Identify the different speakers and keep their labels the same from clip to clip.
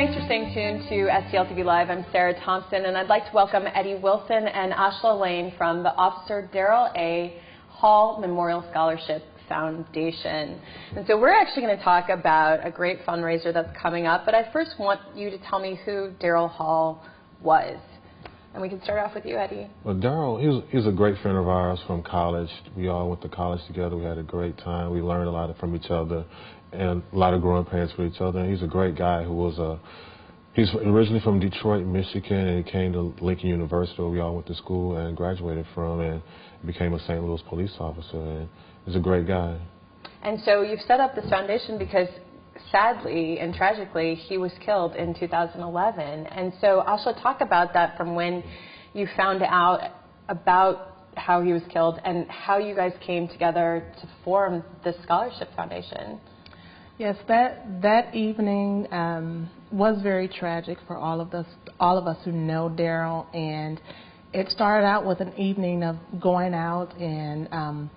Speaker 1: Thanks for staying tuned to STL TV Live. I'm Sarah Thompson, and I'd like to welcome Eddie Wilson and Ashla Lane from the Officer Daryl A. Hall Memorial Scholarship Foundation. And so we're actually going to talk about a great fundraiser that's coming up, but I first want you to tell me who Daryl Hall was. And we can start off with you, Eddie.
Speaker 2: Well, Daryl, he's a great friend of ours from college. We all went to college together. We had a great time. We learned a lot from each other and a lot of growing pains for each other. And he's a great guy who was he's originally from Detroit, Michigan, and he came to Lincoln University, where we all went to school and graduated from, and became a St. Louis police officer. And he's a great guy. And
Speaker 1: so you've set up this foundation because sadly and tragically, he was killed in 2011. And so Ashla, talk about that from when you found out about how he was killed and how you guys came together to form this scholarship foundation.
Speaker 3: Yes, that evening was very tragic for all of us who know Daryl, and it started out with an evening of going out and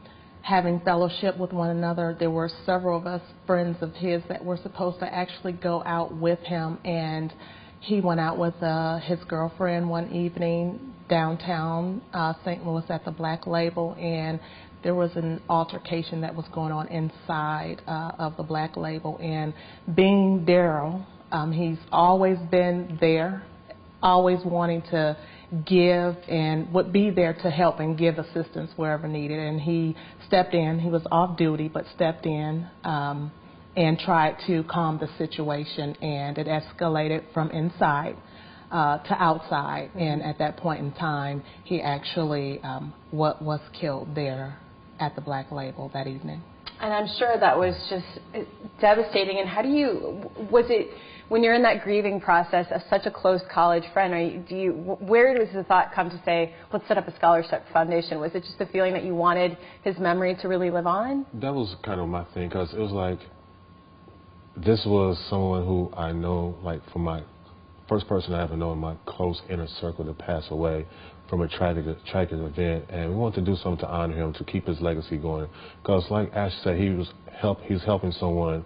Speaker 3: having fellowship with one another. There were several of us, friends of his, that were supposed to actually go out with him, and he went out with his girlfriend one evening downtown St. Louis at the Black Label, and there was an altercation that was going on inside of the Black Label. And being Daryl, he's always been there, always wanting to give and would be there to help and give assistance wherever needed. And he stepped in. He was off duty, but stepped in and tried to calm the situation, and it escalated from inside to outside. And at that point in time, he actually was killed there at the Black Label that evening.
Speaker 1: And I'm sure that was just devastating. And how do you, was it, when you're in that grieving process of such a close college friend, where does the thought come to say, let's set up a scholarship foundation? Was it just the feeling that you wanted his memory to really live on?
Speaker 2: That was kind of my thing, because it was like, this was someone who I know, like, from my first person I ever know in my close inner circle to pass away from a tragic event, and we wanted to do something to honor him, to keep his legacy going. Because, like Ash said, he was helping someone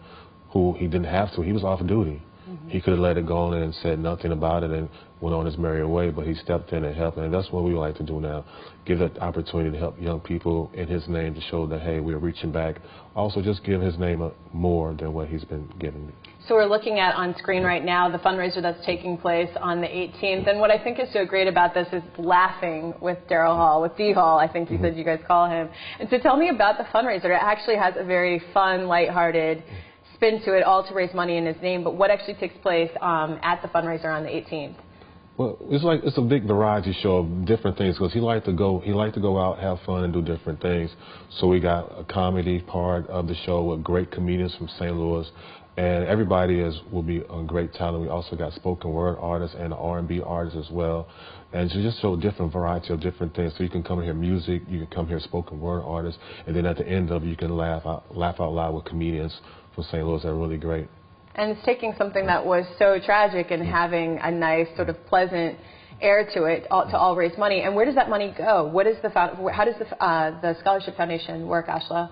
Speaker 2: who he didn't have to. He was off duty. He could have let it go on and said nothing about it and went on his merry way, but he stepped in and helped, and that's what we would like to do now, give that opportunity to help young people in his name, to show that, hey, we're reaching back. Also, just give his name more than what he's been giving.
Speaker 1: So we're looking at on screen right now the fundraiser that's taking place on the 18th, and what I think is so great about this is laughing with Daryl Hall, with D Hall, I think you said you guys call him. And so tell me about the fundraiser. It actually has a very fun, lighthearted spin to it, all to raise money in his name, but what actually takes place at the fundraiser on the 18th?
Speaker 2: Well, it's a big variety show of different things, because he liked to go out, have fun, and do different things. So we got a comedy part of the show with great comedians from St. Louis, and everybody will be a great talent. We also got spoken word artists and R&B artists as well, and to just show a different variety of different things. So you can come and hear music, you can come hear spoken word artists, and then at the end of it, you can laugh out loud with comedians from St. Louis that are really great.
Speaker 1: And it's taking something that was so tragic and having a nice sort of pleasant air to it, to all raise money. And where does that money go? What is how does the Scholarship Foundation work, Ashla?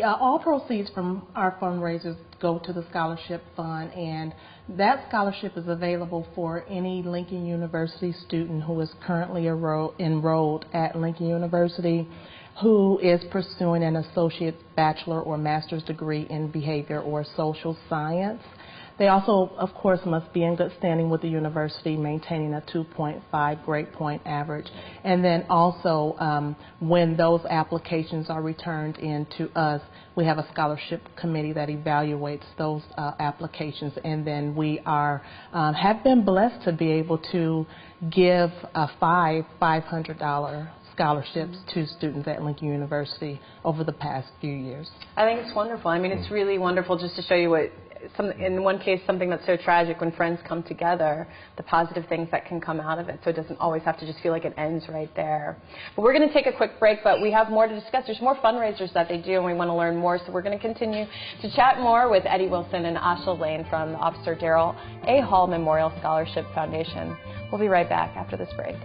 Speaker 3: All proceeds from our fundraisers go to the Scholarship Fund, and that scholarship is available for any Lincoln University student who is currently enrolled at Lincoln University, who is pursuing an associate, bachelor, or master's degree in behavior or social science. They also, of course, must be in good standing with the university, maintaining a 2.5 grade point average. And then also, when those applications are returned in to us, we have a scholarship committee that evaluates those applications. And then we have been blessed to be able to give $500 scholarships to students at Lincoln University over the past few years.
Speaker 1: I think it's wonderful. I mean, it's really wonderful just to show you what, in one case, something that's so tragic, when friends come together, the positive things that can come out of it. So it doesn't always have to just feel like it ends right there. But we're going to take a quick break, but we have more to discuss. There's more fundraisers that they do, and we want to learn more. So we're going to continue to chat more with Eddie Wilson and Ashla Lane from the Officer Daryl A. Hall Memorial Scholarship Foundation. We'll be right back after this break.